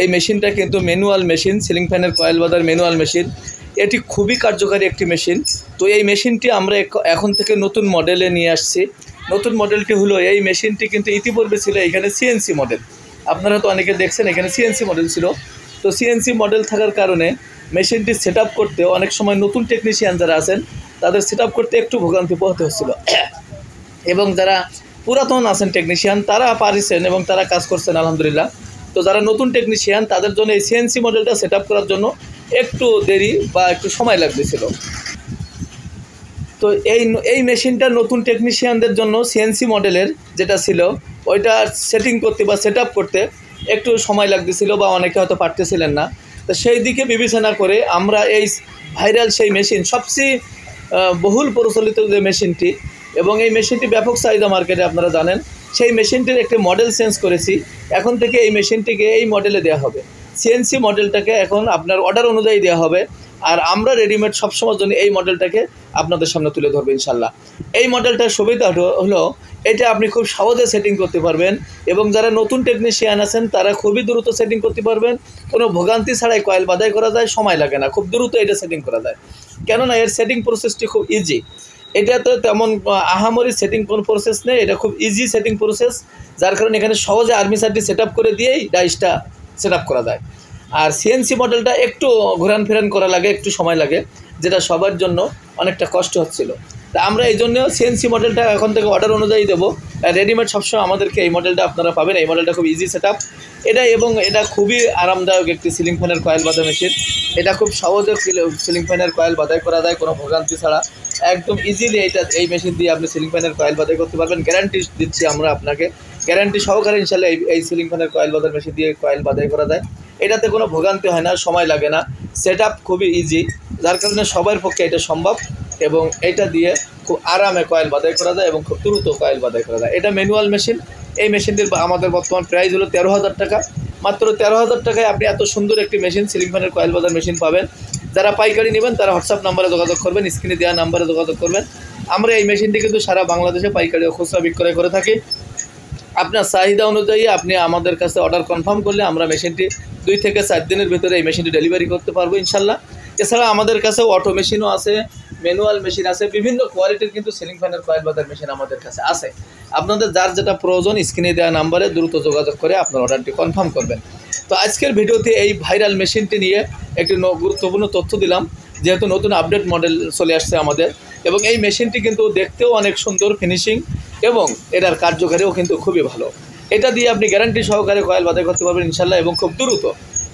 এই মেশিনটা কিন্তু ম্যানুয়াল মেশিন, সিলিং ফ্যানের কয়েল বাঁধার ম্যানুয়াল মেশিন। এটি খুবই কার্যকারী একটি মেশিন। তো এই মেশিনটি আমরা এখন থেকে নতুন মডেলে নিয়ে আসছি। নতুন মডেলটি হলো, এই মেশিনটি কিন্তু ইতিপূর্বে ছিল এখানে সিএনসি মডেল। আপনারা তো অনেকে দেখছেন এখানে সিএনসি মডেল ছিল। তো সিএনসি মডেল থাকার কারণে মেশিনটি সেট আপ করতে অনেক সময় নতুন টেকনিশিয়ান যারা আছেন তাদের সেট আপ করতে একটু ভোগান্তি পোহাতে হচ্ছিল, এবং যারা পুরাতন আছেন টেকনিশিয়ান তারা পারিছেন এবং তারা কাজ করছেন আলহামদুলিল্লাহ। তো যারা নতুন টেকনিশিয়ান তাদের জন্য এই সিএনসি মডেলটা সেট আপ করার জন্য একটু দেরি বা একটু সময় লাগতেছিল। তো এই মেশিনটা নতুন টেকনিশিয়ানদের জন্য সিএনসি মডেলের যেটা ছিল ওইটা সেটিং করতে বা সেট আপ করতে একটু সময় লাগতেছিল, বা অনেকে হয়তো পারতেছিলেন না। তো সেই দিকে বিবেচনা করে আমরা এই ভাইরাল সেই মেশিন, সবচেয়ে বহুল প্রচলিত যে মেশিনটি, এবং এই মেশিনটি ব্যাপক চাহিদা মার্কেটে আপনারা জানেন, সেই মেশিনটির একটি মডেল চেঞ্জ করেছি। এখন থেকে এই মেশিনটিকে এই মডেলে দেওয়া হবে, সিএনসি মডেলটাকে এখন আপনার অর্ডার অনুযায়ী দেওয়া হবে। আর আমরা রেডিমেড সবসময়ের জন্য এই মডেলটাকে আপনাদের সামনে তুলে ধরবো ইনশাল্লাহ। এই মডেলটার সুবিধা হলো এটা আপনি খুব সহজে সেটিং করতে পারবেন, এবং যারা নতুন টেকনিশিয়ান আছেন তারা খুবই দ্রুত সেটিং করতে পারবেন। কোনো ভোগান্তি ছাড়াই কয়েল বাঁধাই করা যায়, সময় লাগে না, খুব দ্রুত এটা সেটিং করা যায়। কেননা এর সেটিং প্রসেসটি খুব ইজি। এটা তো তেমন আহামরি সেটিং কোনো প্রসেস নেই, এটা খুব ইজি সেটিং প্রসেস, যার কারণে এখানে সহজে আর্মিচারটি সেট আপ করে দিয়েই ডাইসটা সেট আপ করা যায়। আর সিএনসি মডেলটা একটু ঘোরান ফেরান করা লাগে, একটু সময় লাগে, যেটা সবার জন্য অনেকটা কষ্ট হচ্ছিল। তা আমরা এই জন্য সিএনসি মডেলটা এখন থেকে অর্ডার অনুযায়ী দেবো। রেডিমেড সবসময় আমাদেরকে এই মডেলটা আপনারা পাবেন। এই মডেলটা খুব ইজি সেট আপ এটা, এবং এটা খুবই আরামদায়ক একটি সিলিং ফ্যানের কয়েল বাঁধা মেশিন। এটা খুব সহজে সিলিং ফ্যানের কয়েল বাঁধাই করা যায় কোনো ভোগান্তি ছাড়া, একদম ইজিলি। এই মেশিন দিয়ে আপনি সিলিং ফ্যানের কয়েল বাঁধাই করতে পারবেন। গ্যারান্টি দিচ্ছি আমরা আপনাকে, গ্যারান্টি সহকারে ইনশাল্লাহ এই সিলিং ফ্যানের কয়েল বাঁধার মেশিন দিয়ে কয়েল বাঁধাই করা যায়। এটাতে কোনো ভোগান্তি হয় না, সময় লাগে না, সেট আপ খুবই ইজি, যার কারণে সবার পক্ষে এটা সম্ভব। এবং এটা দিয়ে খুব আরামে কয়েল বাঁধাই করা যায় এবং খুব দ্রুত কয়েল বাঁধাই করা যায়। এটা ম্যানুয়াল মেশিন। এই মেশিনটির আমাদের বর্তমান প্রাইস হলো 13,000 টাকা। মাত্র 13,000 টাকায় আপনি এত সুন্দর একটি মেশিন, সিলিং ফ্যানের কয়েল বাঁধার মেশিন পাবেন। যারা পাইকারি নেবেন তারা হোয়াটসঅ্যাপ নাম্বারে যোগাযোগ করবেন, স্ক্রিনে দেওয়া নাম্বারে যোগাযোগ করবেন। আমরা এই মেশিনটি কিন্তু সারা বাংলাদেশে পাইকারি ও খুচরা বিক্রয় করে থাকি। আপনার চাহিদা অনুযায়ী আপনি আমাদের কাছে অর্ডার কনফার্ম করলে আমরা মেশিনটি 2 থেকে 4 দিনের ভিতরে এই মেশিনটি ডেলিভারি করতে পারবো ইনশাল্লাহ। এছাড়া আমাদের কাছে অটো মেশিনও আছে, ম্যানুয়াল মেশিন আছে, বিভিন্ন কোয়ালিটির কিন্তু সিলিং ফ্যানের কয়েল বাঁধার মেশিন আমাদের কাছে আছে। আপনাদের যার যেটা প্রয়োজন স্ক্রিনে দেওয়া নাম্বারে দ্রুত যোগাযোগ করে আপনার অর্ডারটি কনফার্ম করবেন। তো আজকের ভিডিওতে এই ভাইরাল মেশিনটি নিয়ে একটি গুরুত্বপূর্ণ তথ্য দিলাম, যেহেতু নতুন আপডেট মডেল চলে আসছে আমাদের, এবং এই মেশিনটি কিন্তু দেখতেও অনেক সুন্দর ফিনিশিং, এবং এটার কার্যকারীও কিন্তু খুবই ভালো। এটা দিয়ে আপনি গ্যারান্টি সহকারে কয়েল বাঁধাই করতে পারবেন ইনশাল্লাহ, এবং খুব দ্রুত।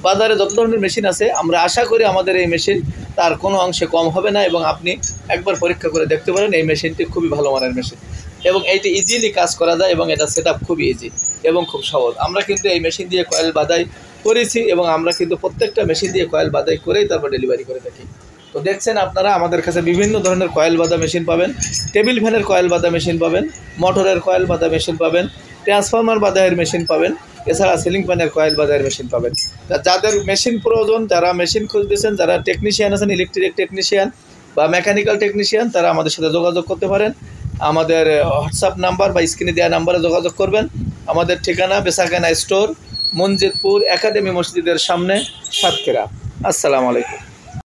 বাজারে যত ধরনের মেশিন আছে আমরা আশা করি আমাদের এই মেশিন তার কোনো অংশে কম হবে না, এবং আপনি একবার পরীক্ষা করে দেখতে পারেন এই মেশিনটি খুবই ভালো মানের মেশিন, এবং এইটি ইজিলি কাজ করা যায়, এবং এটা সেট আপ খুবই ইজি এবং খুব সহজ। আমরা কিন্তু এই মেশিন দিয়ে কয়েল বাঁধাই করেছি, এবং আমরা কিন্তু প্রত্যেকটা মেশিন দিয়ে কয়েল বাঁধাই করেই তারপর ডেলিভারি করে থাকি। তো দেখছেন আপনারা আমাদের কাছে বিভিন্ন ধরনের কয়েল বাঁধা মেশিন পাবেন, টেবিল ফ্যানের কয়েল বাঁধা মেশিন পাবেন, মোটরের কয়েল বাঁধা মেশিন পাবেন, ট্রান্সফরমার বাঁধাইয়ের মেশিন পাবেন, এছাড়া সিলিং ফ্যানের কয়েল বাঁধাইয়ের মেশিন পাবেন। যাদের মেশিন প্রয়োজন, যারা মেশিন খুঁজতেছেন, যারা টেকনিশিয়ান আছেন, ইলেকট্রিক টেকনিশিয়ান বা মেকানিক্যাল টেকনিশিয়ান, তারা আমাদের সাথে যোগাযোগ করতে পারেন। আমাদের হোয়াটসঅ্যাপ নাম্বার বা স্ক্রিনে দেওয়া নাম্বারে যোগাযোগ করবেন। আমাদের ঠিকানা বেসাখানা স্টোর, মঞ্জিদপুর একাডেমি মসজিদের সামনে, সাতক্ষীরা। আসসালামু আলাইকুম।